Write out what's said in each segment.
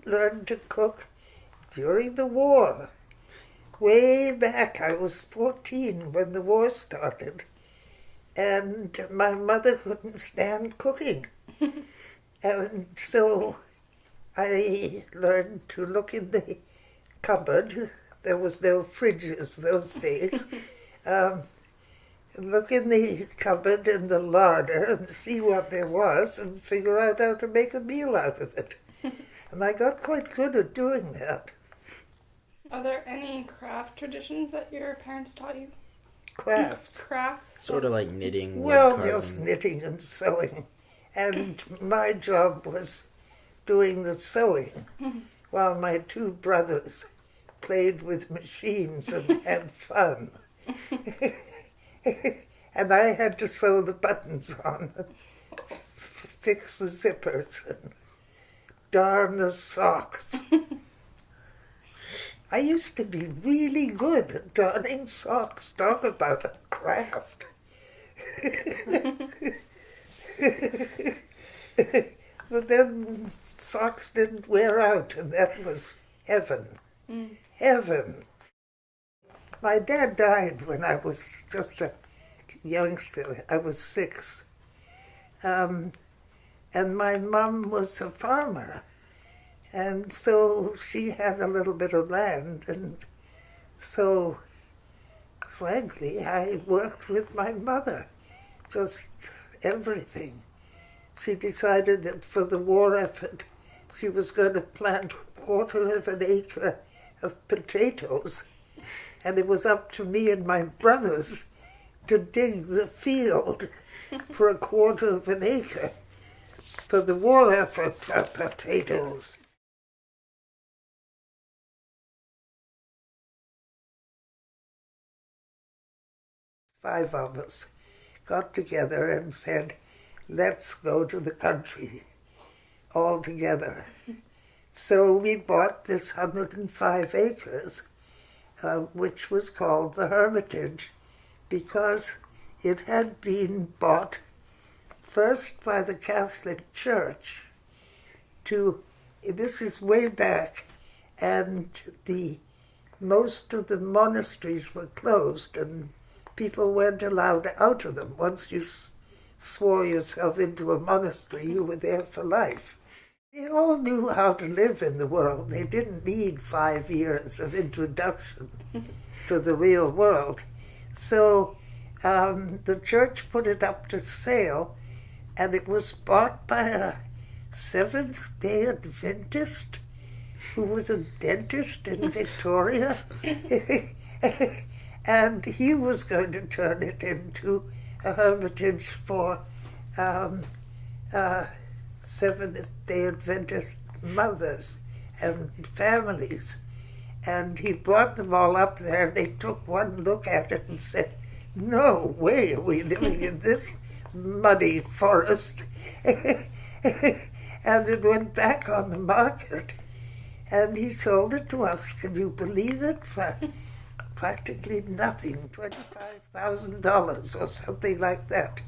learned to cook during the war. Way back, I was 14 when the war started, and my mother couldn't stand cooking. And so I learned to look in the cupboard. There was no fridges those days. Look in the cupboard in the larder and see what there was and figure out how to make a meal out of it. And I got quite good at doing that. Are there any craft traditions that your parents taught you? Crafts? Crafts? Sort of like knitting, Well, wood carving. just knitting and sewing. And my job was doing the sewing, while my two brothers played with machines and had fun. And I had to sew the buttons on, fix the zippers, and darn the socks. I used to be really good at darning socks. Talk about a craft. But then socks didn't wear out, and that was heaven. Heaven. My dad died when I was just a youngster. I was 6. And my mom was a farmer. And so she had a little bit of land. And so, frankly, I worked with my mother. Just everything. She decided that for the war effort, she was going to plant 1/4 of an acre of potatoes. And it was up to me and my brothers to dig the field for 1/4 of an acre for the war effort for potatoes. Five of us got together and said, let's go to the country all together. So we bought this 105 acres, which was called the Hermitage, because it had been bought first by the Catholic Church this is way back, and most of the monasteries were closed and people weren't allowed out of them. Once you swore yourself into a monastery, you were there for life. They all knew how to live in the world. They didn't need 5 years of introduction to the real world. So the church put it up to sale, and it was bought by a Seventh-day Adventist who was a dentist in Victoria. And he was going to turn it into a hermitage for Seventh-day Adventist mothers and families. And he brought them all up there. They took one look at it and said, no way are we living in this muddy forest. And it went back on the market. And he sold it to us, can you believe it, for practically nothing, $25,000 or something like that,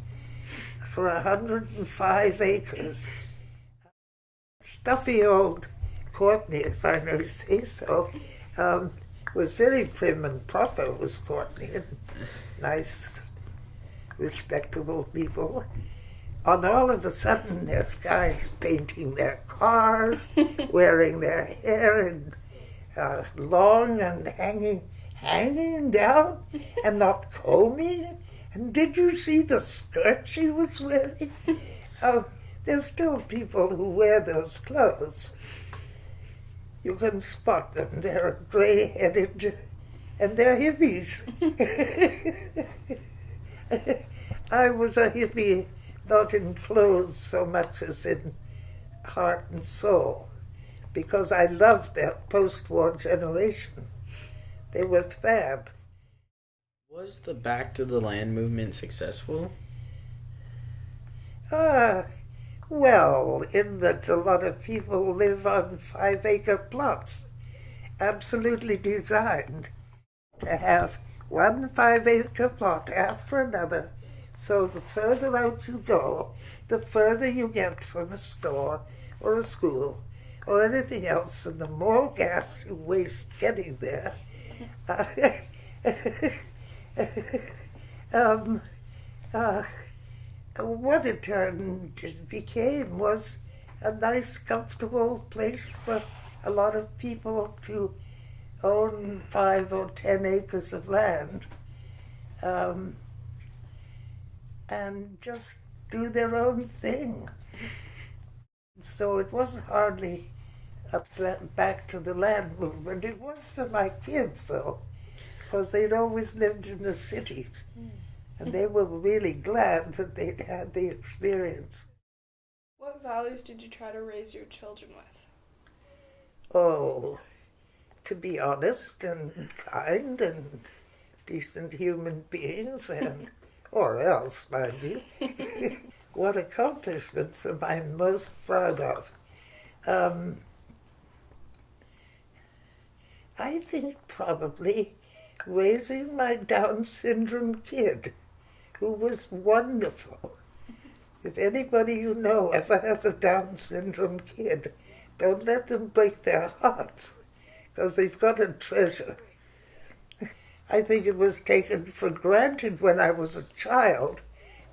for 105 acres. Stuffy old Courtney, if I may say so, was very prim and proper, was Courtney, and nice, respectable people. And all of a sudden, there's guys painting their cars, wearing their hair in, long and hanging down and not combing. And did you see the skirt she was wearing? There's still people who wear those clothes. You can spot them. They're gray-headed, and they're hippies. I was a hippie, not in clothes so much as in heart and soul, because I loved that post-war generation. They were fab. Was the Back to the Land movement successful? Well, in that a lot of people live on 5-acre plots, absolutely designed to have one 5-acre plot after another, so the further out you go, the further you get from a store or a school or anything else, and the more gas you waste getting there, um, what it became was a nice, comfortable place for a lot of people to own 5 or 10 acres of land, and just do their own thing. So it wasn't hardly back to the land movement. It was for my kids, though, because they'd always lived in the city, and they were really glad that they'd had the experience. What values did you try to raise your children with? Oh, to be honest and kind and decent human beings, and or else, mind you. What accomplishments am I most proud of? I think probably raising my Down syndrome kid, who was wonderful. If anybody you know ever has a Down syndrome kid, don't let them break their hearts, because they've got a treasure. I think it was taken for granted when I was a child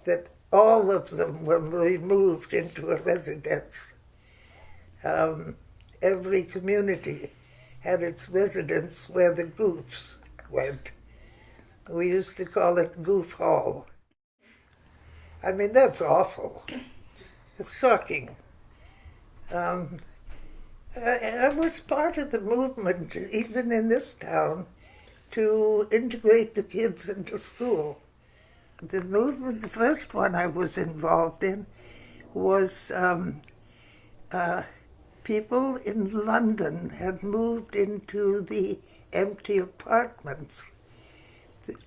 that all of them were removed into a residence. Every community had its residence where the goofs went. We used to call it Goof Hall. I mean, that's awful. It's shocking. I was part of the movement, even in this town, to integrate the kids into school. The movement, the first one I was involved in, was people in London had moved into the empty apartments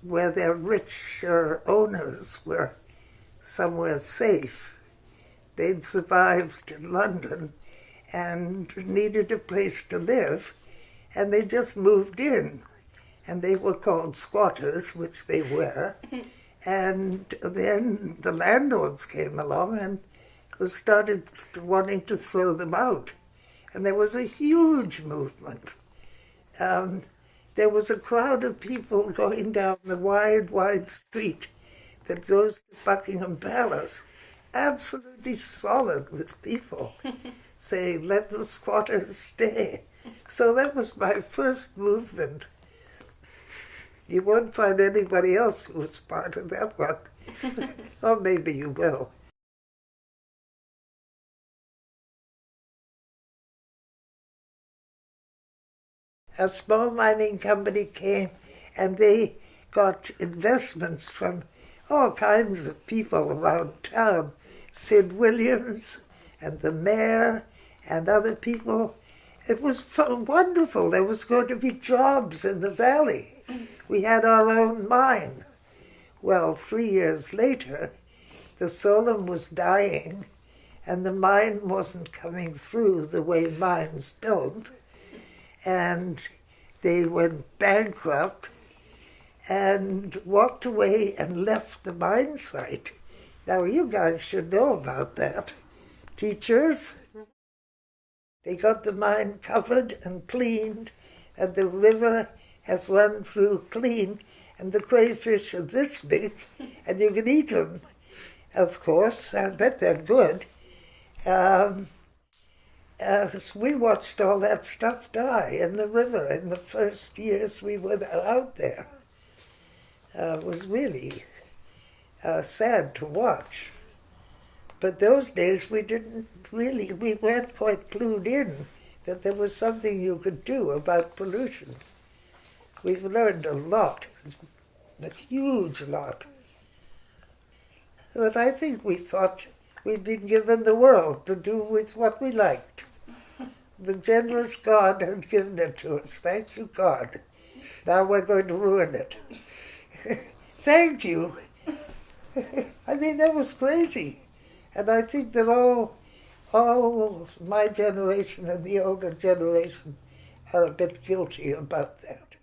where their richer owners were somewhere safe. They'd survived in London and needed a place to live, and they just moved in. And they were called squatters, which they were. And then the landlords came along and started wanting to throw them out. And there was a huge movement. There was a crowd of people going down the wide street that goes to Buckingham Palace, absolutely solid with people, saying, let the squatters stay. So that was my first movement. You won't find anybody else who was part of that one. Or maybe you will. A small mining company came, and they got investments from all kinds of people around town. Sid Williams and the mayor and other people. It was wonderful. There was going to be jobs in the valley. We had our own mine. Well, 3 years later, the Solom was dying, and the mine wasn't coming through the way mines don't. And they went bankrupt and walked away and left the mine site. Now, you guys should know about that. Teachers, they got the mine covered and cleaned, and the river has run through clean, and the crayfish are this big, and you can eat them, of course. I bet they're good. We watched all that stuff die in the river in the first years we were out there. It was really sad to watch. But those days we weren't quite clued in that there was something you could do about pollution. We've learned a lot, a huge lot. But I think we thought we'd been given the world to do with what we liked. The generous God had given it to us. Thank you, God. Now we're going to ruin it. Thank you. I mean, that was crazy. And I think that all my generation and the older generation are a bit guilty about that.